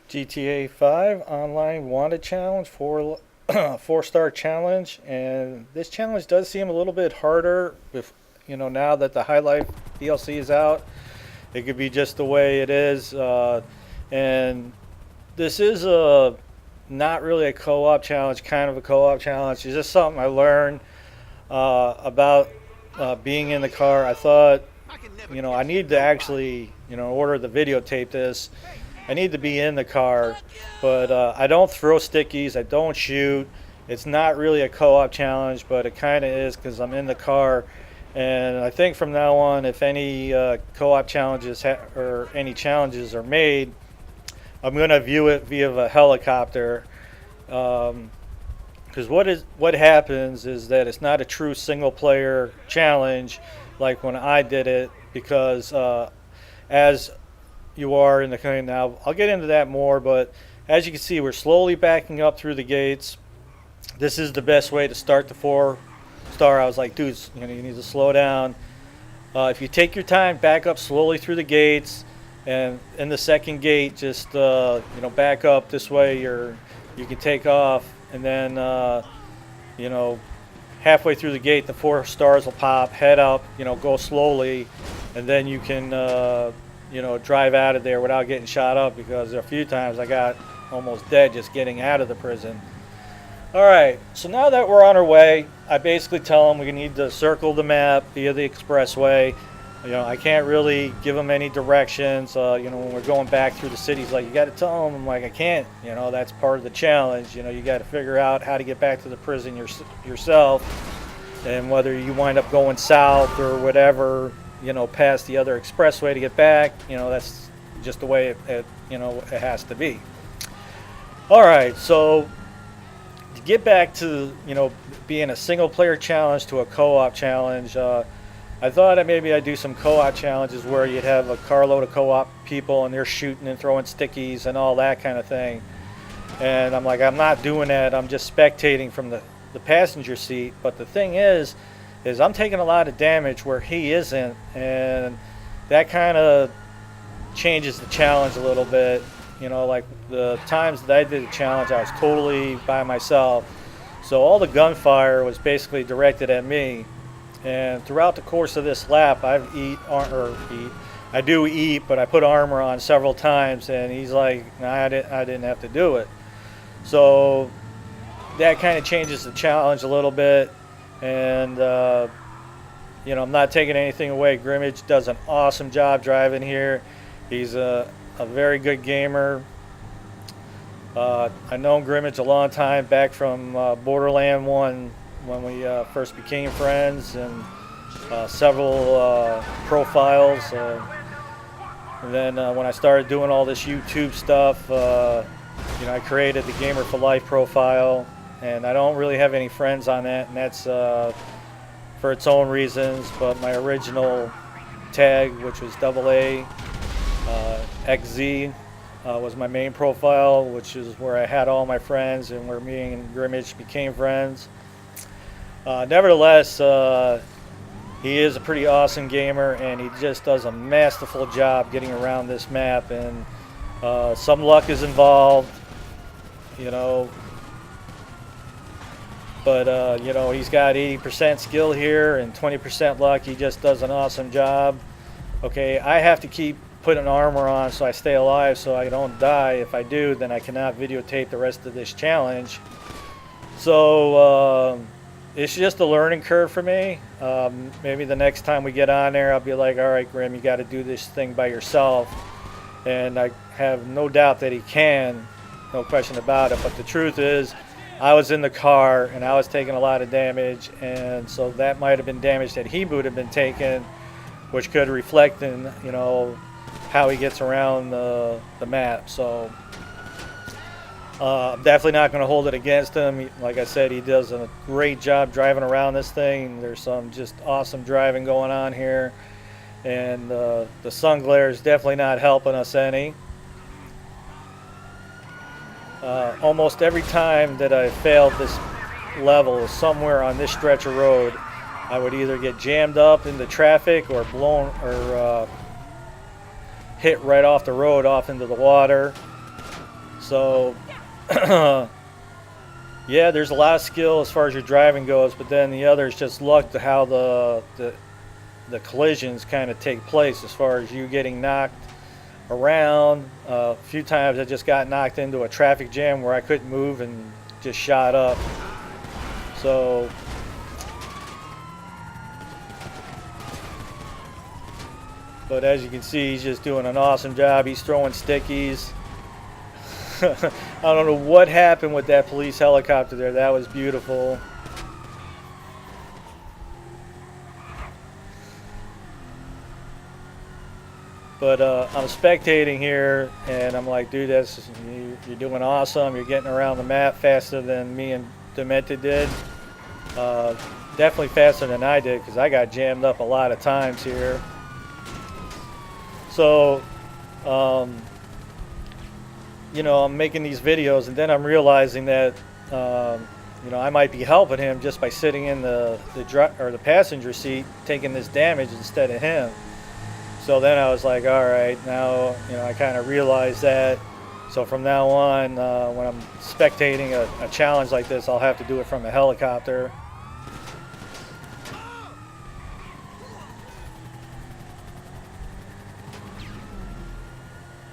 GTA 5 online wanted challenge, 4 star challenge, and this challenge does seem a little bit harder. If now that the High Life DLC is out, it could be just the way it is. And this is a not really a co-op challenge, kind of a co-op challenge. It's just something I learned about being in the car. I thought, I need to actually, in order to videotape this, I need to be in the car, but I don't throw stickies. I don't shoot. It's not really a co-op challenge, but it kind of is because I'm in the car. And I think from now on, if any co-op challenges or any challenges are made, I'm going to view it via a helicopter. Because what happens is that it's not a true single-player challenge like when I did it. Because as you are in the country now, I'll get into that more. But as you can see, we're slowly backing up through the gates. This is the best way to start the 4-star. I was like, dudes, you need to slow down. If you take your time, back up slowly through the gates, and in the second gate, just back up this way. You can take off, and then halfway through the gate, the 4 stars will pop. Head up, go slowly, and then you can drive out of there without getting shot up. Because a few times I got almost dead just getting out of the prison. All right, so now that we're on our way, I basically tell them we need to circle the map via the expressway. I can't really give them any directions. When we're going back through the cities, like, you got to tell them. I'm like, I can't. That's part of the challenge. You got to figure out how to get back to the prison yourself, and whether you wind up going south or whatever, past the other expressway to get back. That's just the way it has to be. All right, so to get back to being a single player challenge to a co-op challenge, I thought that maybe I'd do some co-op challenges where you'd have a carload of co-op people and they're shooting and throwing stickies and all that kind of thing. And I'm like, I'm not doing that. I'm just spectating from the passenger seat. But the thing is I'm taking a lot of damage where he isn't, and that kind of changes the challenge a little bit. Like the times that I did the challenge, I was totally by myself. So all the gunfire was basically directed at me. And throughout the course of this lap, I do eat, but I put armor on several times, and he's like, nah, I didn't have to do it. So that kind of changes the challenge a little bit. And I'm not taking anything away. Grimmage does an awesome job driving here. He's a very good gamer. I've known Grimmage a long time, back from Borderland 1 when we first became friends, and several profiles. And then when I started doing all this YouTube stuff, I created the Gamer for Life profile, and I don't really have any friends on that, and that's for its own reasons. But my original tag, which was AA XZ, was my main profile, which is where I had all my friends and where me and Grimmage became friends. Nevertheless, he is a pretty awesome gamer, and he just does a masterful job getting around this map. And some luck is involved, but he's got 80% skill here and 20% luck. He just does an awesome job. Okay, I have to keep putting armor on so I stay alive, so I don't die. If I do, then I cannot videotape the rest of this challenge. So it's just a learning curve for me. Maybe the next time we get on there, I'll be like, all right, Grim, you got to do this thing by yourself. And I have no doubt that he can, no question about it. But the truth is, I was in the car and I was taking a lot of damage, and so that might have been damage that he would have been taking, which could reflect in how he gets around the map. So I'm definitely not going to hold it against him. Like I said, he does a great job driving around this thing. There's some just awesome driving going on here, and the sun glare is definitely not helping us any. Almost every time that I failed this level somewhere on this stretch of road, I would either get jammed up into traffic or blown or hit right off the road off into the water. So, yeah, there's a lot of skill as far as your driving goes, but then the other is just luck to how the collisions kind of take place as far as you getting knocked around. A few times I just got knocked into a traffic jam where I couldn't move and just shot up. So, but as you can see, he's just doing an awesome job. He's throwing stickies. I don't know what happened with that police helicopter there. That was beautiful. But I'm spectating here, and I'm like, dude, you're doing awesome. You're getting around the map faster than me and Demented did. Definitely faster than I did, because I got jammed up a lot of times here. So, you know, I'm making these videos, and then I'm realizing that, you know, I might be helping him just by sitting in the passenger seat, taking this damage instead of him. So then I was like, all right, now, you know, I kind of realized that. So from now on, when I'm spectating a challenge like this, I'll have to do it from a helicopter.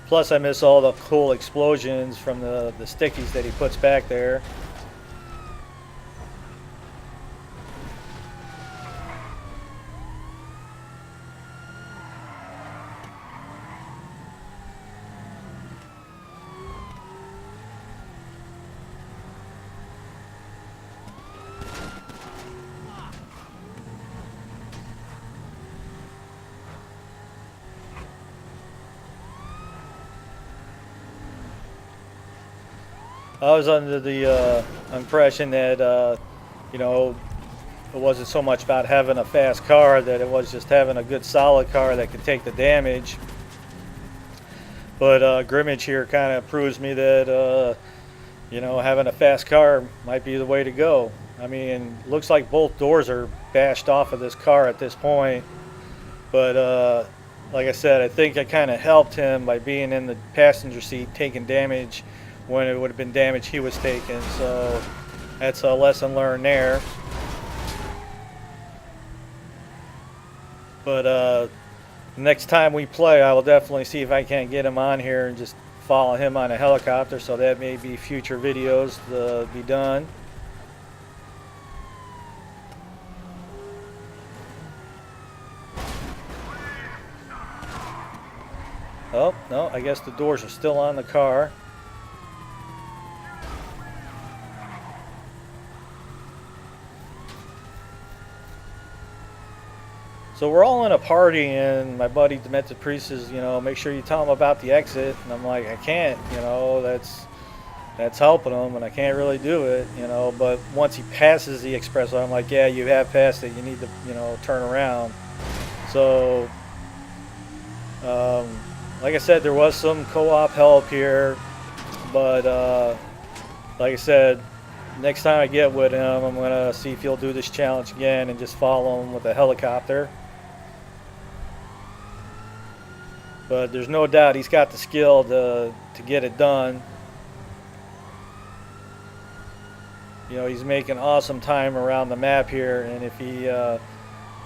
Plus, I miss all the cool explosions from the stickies that he puts back there. I was under the impression that, you know, it wasn't so much about having a fast car, that it was just having a good solid car that could take the damage. But Grimmage here kind of proves me that, you know, having a fast car might be the way to go. I mean, looks like both doors are bashed off of this car at this point. But like I said, I think I kind of helped him by being in the passenger seat taking damage when it would have been damage he was taking. So that's a lesson learned there. But next time we play, I will definitely see if I can't get him on here and just follow him on a helicopter. So that may be future videos to be done. Oh, no, I guess the doors are still on the car. So we're all in a party, and my buddy Demented Priest says, you know, make sure you tell him about the exit. And I'm like, I can't, you know, that's helping him, and I can't really do it, you know. But once he passes the expressway, I'm like, yeah, you have passed it. You need to, you know, turn around. So, like I said, there was some co-op help here, but like I said, next time I get with him, I'm gonna see if he'll do this challenge again and just follow him with a helicopter. But there's no doubt he's got the skill to get it done. You know, he's making awesome time around the map here, and if he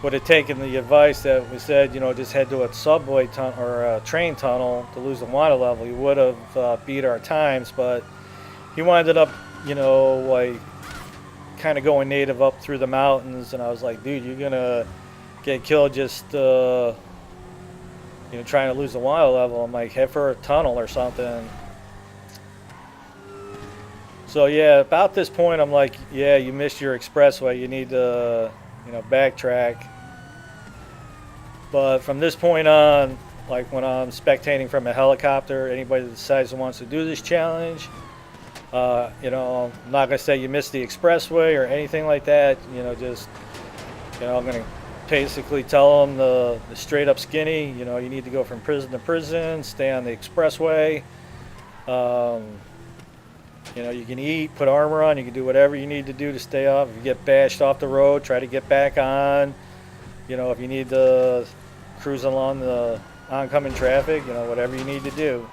would have taken the advice that was said, you know, just head to a subway tunnel or a train tunnel to lose the water level, he would have beat our times. But he winded up, you know, like kind of going native up through the mountains, and I was like, dude, you're gonna get killed just you know, trying to lose the water level. I'm like, head for a tunnel or something. So yeah, about this point, I'm like, yeah, you missed your expressway. You need to, you know, backtrack. But from this point on, like when I'm spectating from a helicopter, anybody that decides that wants to do this challenge, you know, I'm not gonna say you missed the expressway or anything like that. You know, just, you know, I'm gonna basically tell them the straight up skinny. You know, you need to go from prison to prison, stay on the expressway. You know, you can eat, put armor on, you can do whatever you need to do to stay off. If you get bashed off the road, try to get back on. You know, if you need to cruise along the oncoming traffic, you know, whatever you need to do.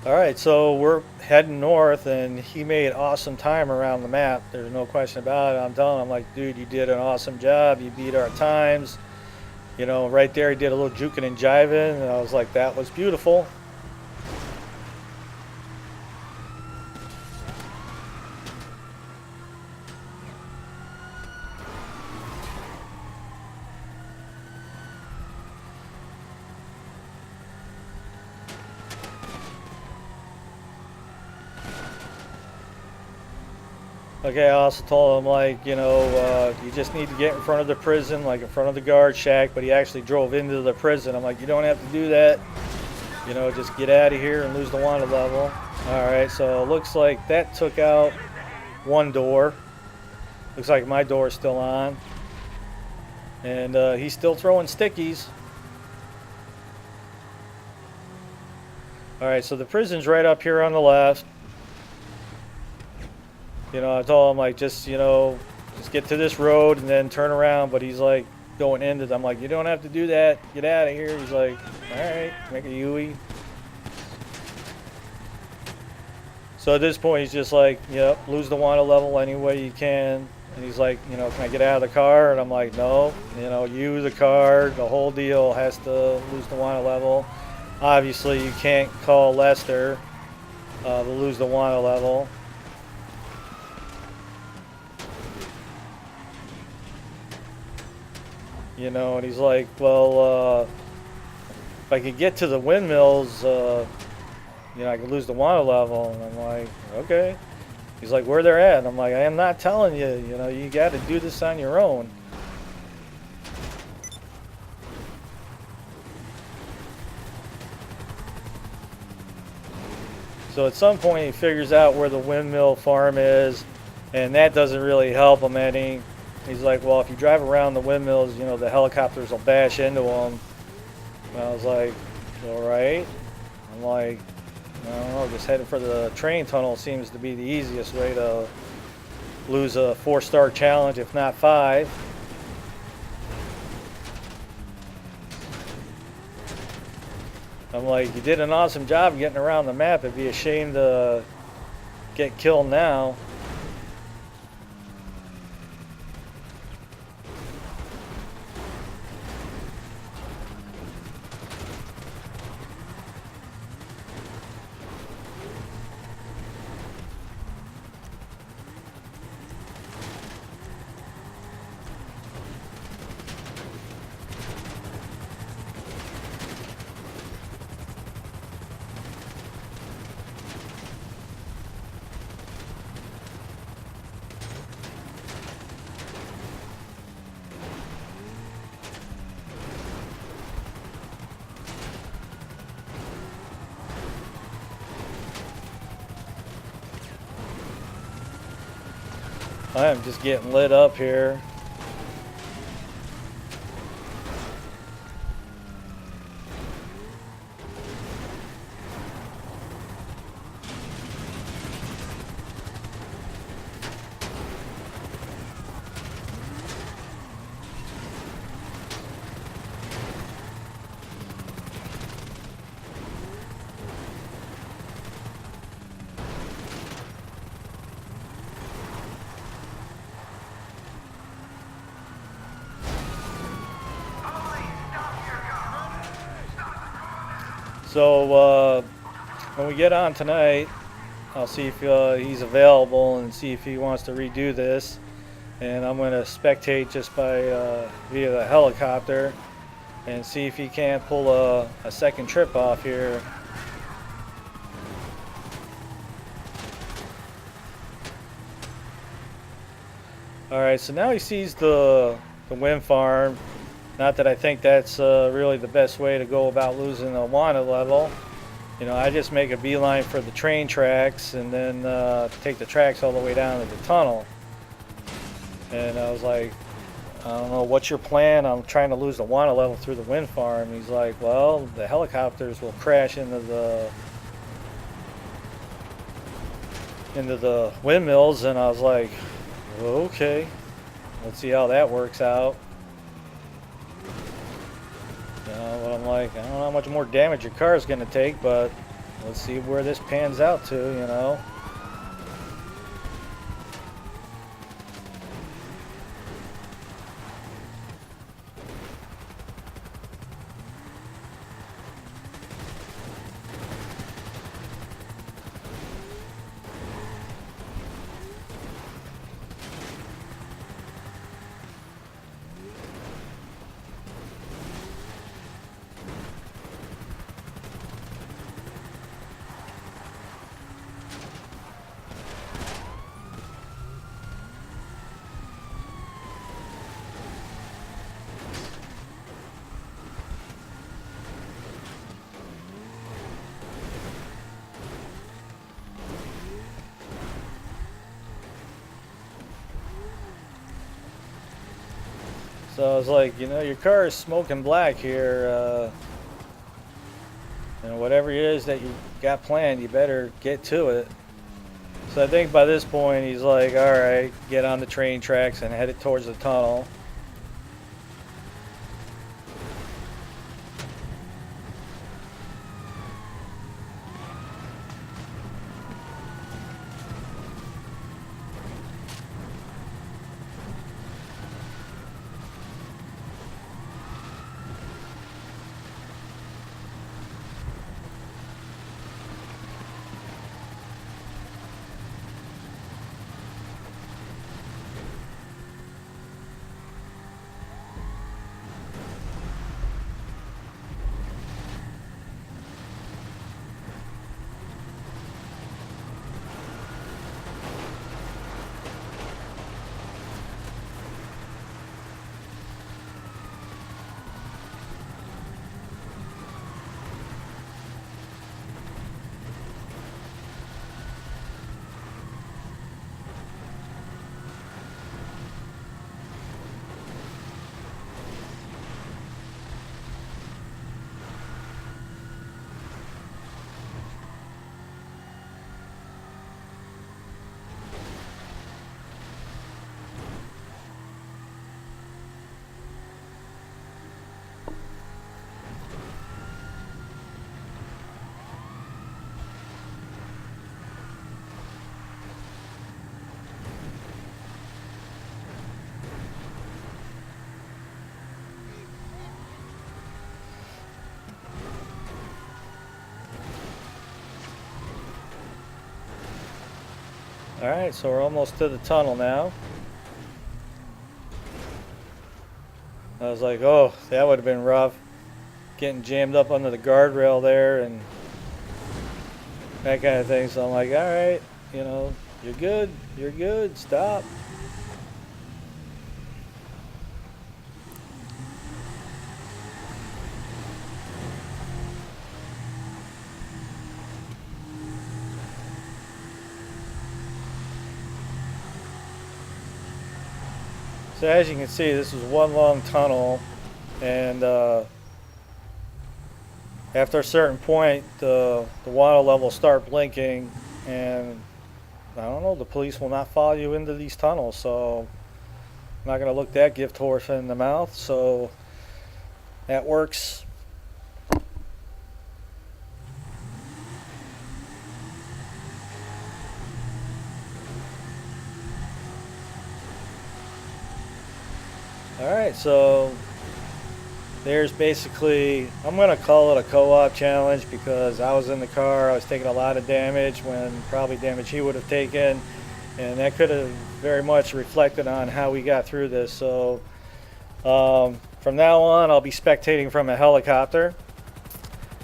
All right, so we're heading north, and he made awesome time around the map. There's no question about it. I'm telling him, I'm like, dude, you did an awesome job. You beat our times. You know, right there, he did a little juking and jiving, and I was like, that was beautiful. Okay, I also told him, like, you know, you just need to get in front of the prison, like in front of the guard shack, but he actually drove into the prison. I'm like, you don't have to do that. You know, just get out of here and lose the wanted level. All right, so it looks like that took out one door. Looks like my door is still on. And he's still throwing stickies. All right, so the prison's right up here on the left. You know, I told him, like, just, you know, just get to this road and then turn around. But he's like going into it. I'm like, you don't have to do that. Get out of here. He's like, all right, make a Yui. So at this point, he's just like, yep, lose the wanted level any way you can. And he's like, you know, can I get out of the car? And I'm like, no, you know, you, the car, the whole deal has to lose the wanted level. Obviously, you can't call Lester to lose the wanted level. You know, and he's like, well, if I could get to the windmills, you know, I could lose the wanted level. And I'm like, okay. He's like, where they're at? And I'm like, I am not telling you. You know, you got to do this on your own. So at some point, he figures out where the windmill farm is, and that doesn't really help him any. He's like, well, if you drive around the windmills, you know, the helicopters will bash into them. And I was like, all right. I'm like, I don't know, just heading for the train tunnel seems to be the easiest way to lose a 4-star challenge, if not 5. I'm like, you did an awesome job getting around the map. It'd be a shame to get killed now. I am just getting lit up here. So when we get on tonight, I'll see if he's available and see if he wants to redo this. And I'm going to spectate just by via the helicopter and see if he can't pull a second trip off here. All right, so now he sees the wind farm. Not that I think that's really the best way to go about losing a wanted level. You know, I just make a beeline for the train tracks and then take the tracks all the way down to the tunnel. And I was like, I don't know, what's your plan? I'm trying to lose the wanted level through the wind farm. He's like, well, the helicopters will crash into the windmills. And I was like, okay, let's see how that works out. You know, but I'm like, I don't know how much more damage your car is going to take, but let's see where this pans out to, you know. So I was like, you know, your car is smoking black here. And whatever it is that you got planned, you better get to it. So I think by this point, he's like, all right, get on the train tracks and head it towards the tunnel. All right, so we're almost to the tunnel now. I was like, oh, that would have been rough. Getting jammed up under the guardrail there and that kind of thing. So I'm like, all right, you know, you're good, stop. So as you can see, this is one long tunnel, and after a certain point, the water levels start blinking, and I don't know, the police will not follow you into these tunnels, so I'm not going to look that gift horse in the mouth, so that works. Alright, so there's basically, I'm going to call it a co-op challenge because I was in the car, I was taking a lot of damage when probably damage he would have taken, and that could have very much reflected on how we got through this. So from now on, I'll be spectating from a helicopter,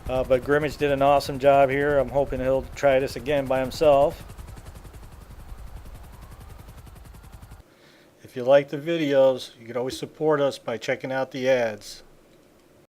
but Grimmage did an awesome job here. I'm hoping he'll try this again by himself. If you like the videos, you can always support us by checking out the ads.